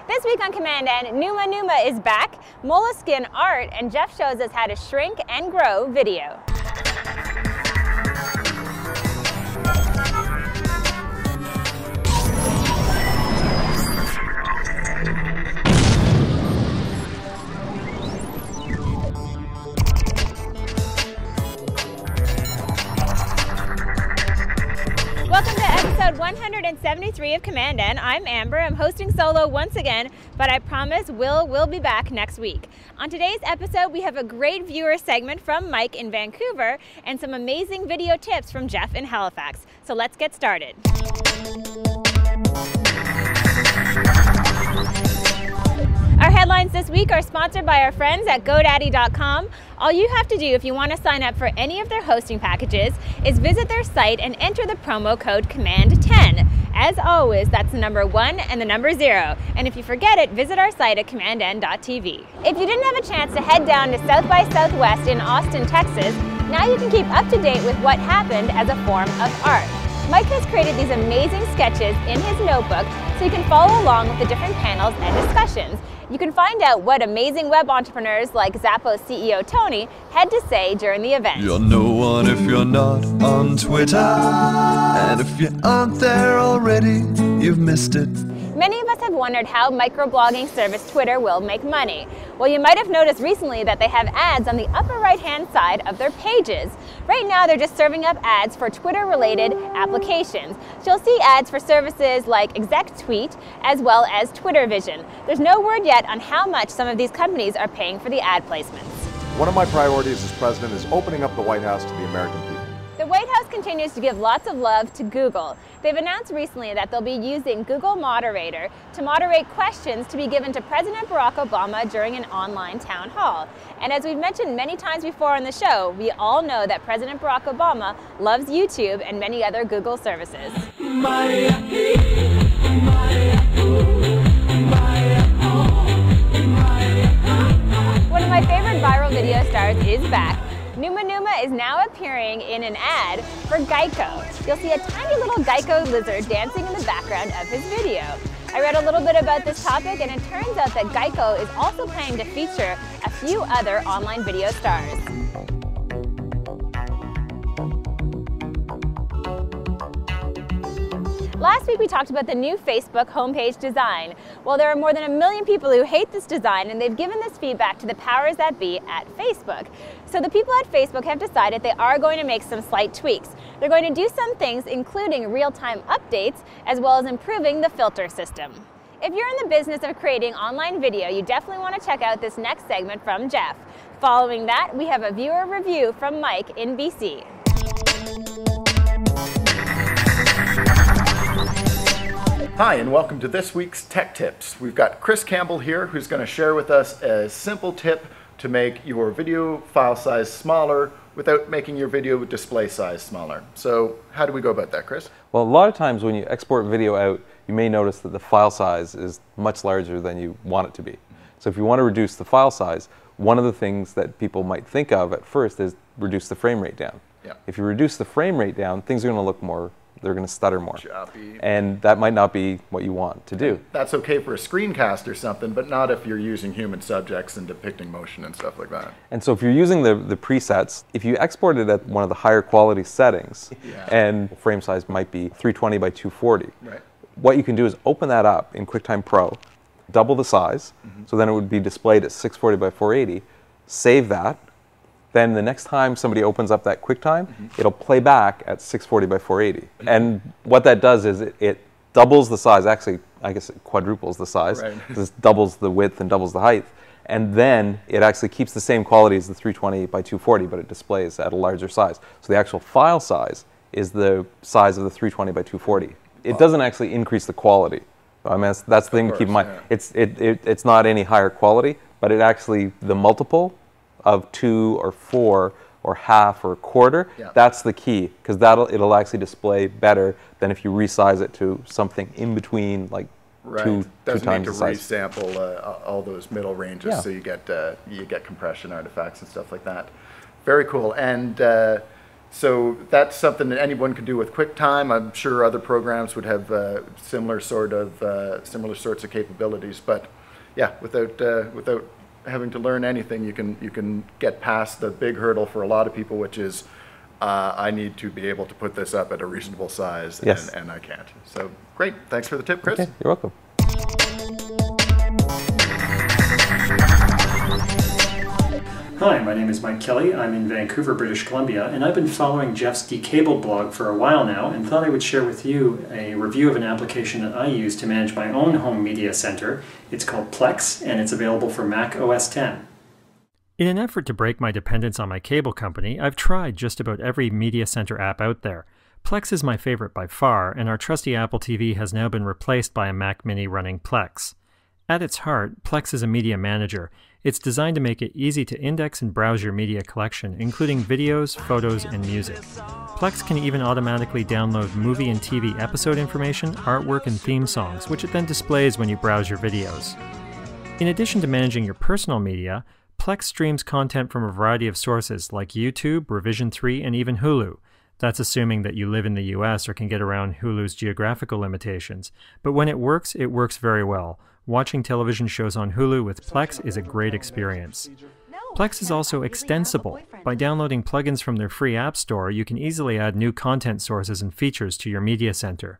This week on commandN, Numa is back, moleskin art, and Jeff shows us how to shrink and grow video. Welcome to episode 173 of commandN. I'm Amber. I'm hosting solo once again, but I promise we'll be back next week. On today's episode, we have a great viewer segment from Mike in Vancouver and some amazing video tips from Jeff in Halifax. So let's get started. Our headlines this week are sponsored by our friends at GoDaddy.com. All you have to do if you want to sign up for any of their hosting packages is visit their site and enter the promo code commandN. As always, that's the number 1 and the number 0. And if you forget it, visit our site at commandN.tv. If you didn't have a chance to head down to South by Southwest in Austin, Texas, now you can keep up to date with what happened as a form of art. Mike has created these amazing sketches in his notebook so you can follow along with the different panels and discussions. You can find out what amazing web entrepreneurs like Zappos CEO Tony had to say during the event. You're no one if you're not on Twitter, and if you aren't there already, you've missed it. Many of us have wondered how microblogging service Twitter will make money. Well, you might have noticed recently that they have ads on the upper right-hand side of their pages. Right now, they're just serving up ads for Twitter-related applications. So you'll see ads for services like ExecTweet as well as Twitter Vision. There's no word yet on how much some of these companies are paying for the ad placements. One of my priorities as president is opening up the White House to the American people. The White House continues to give lots of love to Google. They've announced recently that they'll be using Google Moderator to moderate questions to be given to President Barack Obama during an online town hall. And as we've mentioned many times before on the show, we all know that President Barack Obama loves YouTube and many other Google services. One of my favorite viral video stars is back. Numa is now appearing in an ad for Geico. You'll see a tiny little Geico lizard dancing in the background of his video. I read a little bit about this topic, and it turns out that Geico is also planning to feature a few other online video stars. Last week we talked about the new Facebook homepage design. Well, there are more than 1 million people who hate this design, and they've given this feedback to the powers that be at Facebook. So the people at Facebook have decided they are going to make some slight tweaks. They're going to do some things, including real-time updates, as well as improving the filter system. If you're in the business of creating online video, you definitely want to check out this next segment from Jeff. Following that, we have a viewer review from Mike in BC. Hi, and welcome to this week's Tech Tips. We've got Chris Campbell here, who's going to share with us a simple tip to make your video file size smaller without making your video display size smaller. So how do we go about that, Chris? Well, a lot of times when you export video out, you may notice that the file size is much larger than you want it to be. So if you want to reduce the file size, one of the things that people might think of at first is reduce the frame rate down. Yeah. If you reduce the frame rate down, things are going to look more, they're going to stutter more. Choppy. And that might not be what you want to do. That's okay for a screencast or something, but not if you're using human subjects and depicting motion and stuff like that. And so if you're using the presets, if you export it at one of the higher quality settings, and frame size might be 320 by 240, right. What you can do is open that up in QuickTime Pro, double the size, so then it would be displayed at 640 by 480, save that. Then the next time somebody opens up that QuickTime, it'll play back at 640 by 480. And what that does is it doubles the size. Actually, I guess it quadruples the size. Right. This doubles the width and doubles the height. And then it actually keeps the same quality as the 320 by 240, but it displays at a larger size. So the actual file size is the size of the 320 by 240. It doesn't actually increase the quality. I mean, that's the thing to keep in mind. Yeah. It's not any higher quality, but it actually, the multiple of 2 or 4 or half or a quarter, that's the key, because it'll actually display better than if you resize it to something in between, like two times the size. Doesn't need to resample all those middle ranges, so you get compression artifacts and stuff like that. Very cool. And So that's something that anyone could do with QuickTime. I'm sure other programs would have similar sorts of capabilities. But yeah, without having to learn anything, you can get past the big hurdle for a lot of people, which is I need to be able to put this up at a reasonable size, Yes. and I can't. So great, thanks for the tip, Chris. Okay, you're welcome. Hi, my name is Mike Kelly. I'm in Vancouver, British Columbia, and I've been following Jeff's Decabled blog for a while now and thought I would share with you a review of an application that I use to manage my own home media center. It's called Plex, and it's available for Mac OS X. In an effort to break my dependence on my cable company, I've tried just about every media center app out there. Plex is my favorite by far, and our trusty Apple TV has now been replaced by a Mac Mini running Plex. At its heart, Plex is a media manager. It's designed to make it easy to index and browse your media collection, including videos, photos, and music. Plex can even automatically download movie and TV episode information, artwork, and theme songs, which it then displays when you browse your videos. In addition to managing your personal media, Plex streams content from a variety of sources like YouTube, Revision 3, and even Hulu. That's assuming that you live in the US or can get around Hulu's geographical limitations. But when it works very well. Watching television shows on Hulu with Plex is a great experience. Plex is also extensible. By downloading plugins from their free app store, you can easily add new content sources and features to your media center.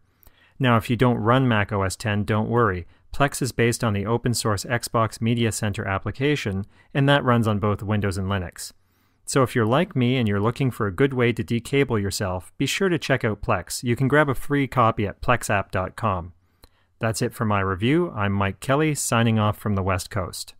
Now, if you don't run Mac OS X, don't worry. Plex is based on the open source Xbox Media Center application, and that runs on both Windows and Linux. So if you're like me and you're looking for a good way to decable yourself, be sure to check out Plex. You can grab a free copy at plexapp.com. That's it for my review. I'm Mike Kelly, signing off from the West Coast.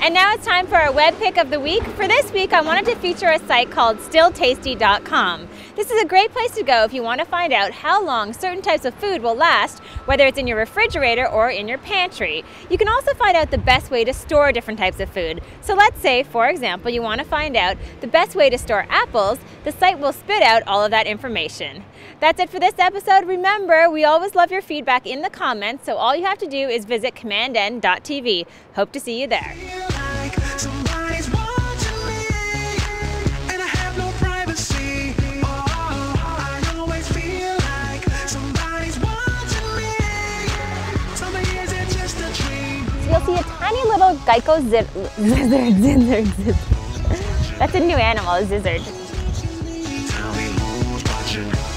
And now it's time for our web pick of the week. For this week, I wanted to feature a site called stilltasty.com. This is a great place to go if you want to find out how long certain types of food will last, whether it's in your refrigerator or in your pantry. You can also find out the best way to store different types of food. So let's say, for example, you want to find out the best way to store apples. The site will spit out all of that information. That's it for this episode. Remember, we always love your feedback in the comments, so all you have to do is visit commandN.tv. Hope to see you there. Somebody's watching me, and I have no privacy. I always feel like somebody's watching me. Tell me, is it just a dream? You'll see a tiny little Geico zizard. That's a new animal, a zizard. Tell me who's watching.